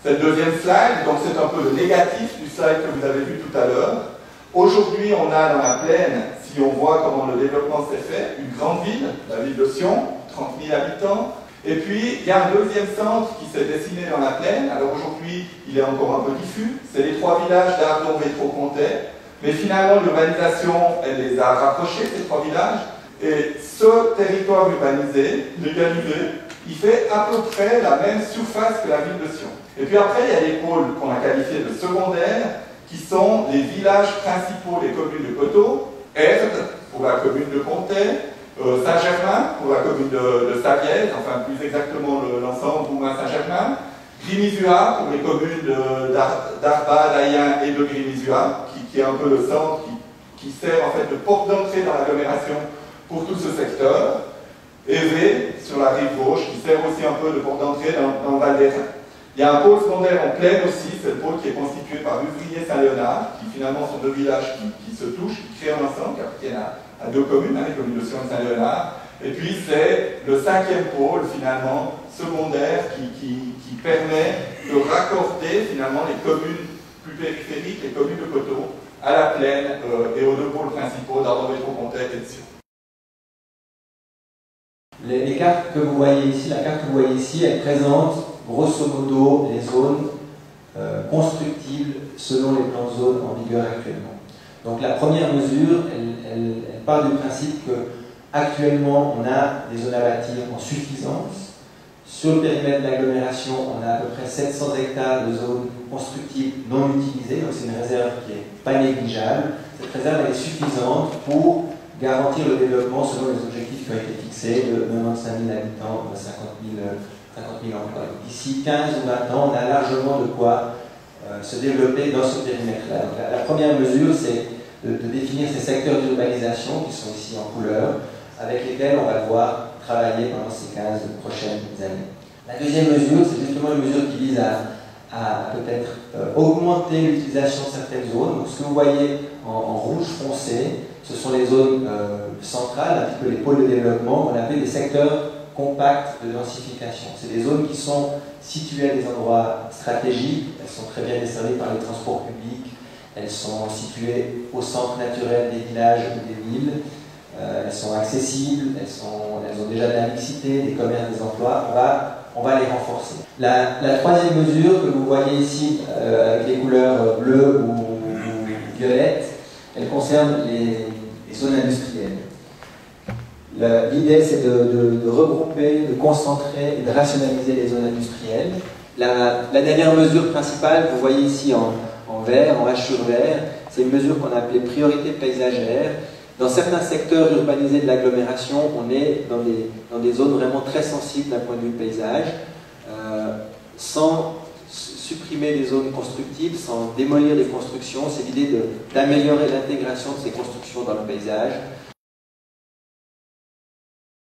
C'est le deuxième slide, donc c'est un peu le négatif du slide que vous avez vu tout à l'heure. Aujourd'hui, on a dans la plaine, si on voit comment le développement s'est fait, une grande ville, la ville de Sion, 30 000 habitants. Et puis, il y a un deuxième centre qui s'est dessiné dans la plaine. Alors aujourd'hui, il est encore un peu diffus. C'est les 3 villages d'Ardon, Métro-Comté. Mais finalement, l'urbanisation, elle les a rapprochés, ces 3 villages. Et ce territoire urbanisé, légalisé, il fait à peu près la même surface que la ville de Sion. Et puis après, il y a les pôles qu'on a qualifiés de secondaires, qui sont les villages principaux des communes de Coteau, Erde, pour la commune de Comté, Saint-Germain, pour la commune de Savièse, enfin plus exactement l'ensemble Roumain-Saint-Germain, Grimizua, pour les communes d'Arba, d'Ayen et de Grimizua, qui est un peu le centre qui sert en fait de porte d'entrée dans l'agglomération pour tout ce secteur, Évé, sur la rive gauche, qui sert aussi un peu de porte d'entrée dans le Val d'Airain. Il y a un pôle secondaire en plaine aussi, c'est le pôle qui est constitué par Uvrier-Saint-Léonard, qui finalement sont 2 villages qui se touchent, qui créent un ensemble, qui appartiennent à 2 communes, les communes de Sion et Saint-Léonard. Et puis c'est le 5e pôle finalement secondaire qui permet de raccorder finalement les communes plus périphériques, les communes de Coteau, à la plaine et aux 2 pôles principaux d'Ardon, Métro-Comté et de Sion. Les cartes que vous voyez ici, la carte que vous voyez ici, elle présente grosso modo les zones constructibles selon les plans de zone en vigueur actuellement. Donc la première mesure, elle part du principe que actuellement on a des zones à bâtir en suffisance. Sur le périmètre de l'agglomération, on a à peu près 700 hectares de zones constructibles non utilisées, donc c'est une réserve qui n'est pas négligeable. Cette réserve elle est suffisante pour garantir le développement selon les objectifs qui ont été fixés de 95 000 habitants, 50 000 emplois. D'ici 15 ou 20 ans, on a largement de quoi se développer dans ce périmètre-là. Donc la première mesure, c'est de définir ces secteurs d'urbanisation qui sont ici en couleur, avec lesquels on va devoir travailler pendant ces 15 prochaines années. La deuxième mesure, c'est justement une mesure qui vise à peut-être augmenter l'utilisation de certaines zones. Donc ce que vous voyez en rouge foncé, ce sont les zones centrales, un petit peu les pôles de développement, qu'on appelle des secteurs compacts de densification. C'est des zones qui sont situées à des endroits stratégiques, elles sont très bien desservies par les transports publics, elles sont situées au centre naturel des villages ou des villes, elles sont accessibles, elles ont déjà de la mixité, des commerces, des emplois, on va les renforcer. La troisième mesure que vous voyez ici avec les couleurs bleues ou violettes, elle concerne les zones industrielles. L'idée c'est de regrouper, de concentrer et de rationaliser les zones industrielles. La dernière mesure principale, vous voyez ici en vert, en H sur vert, c'est une mesure qu'on a appelée priorité paysagère. Dans certains secteurs urbanisés de l'agglomération, on est dans des zones vraiment très sensibles d'un point de vue paysage, sans supprimer les zones constructives, sans démolir les constructions. C'est l'idée d'améliorer l'intégration de ces constructions dans le paysage.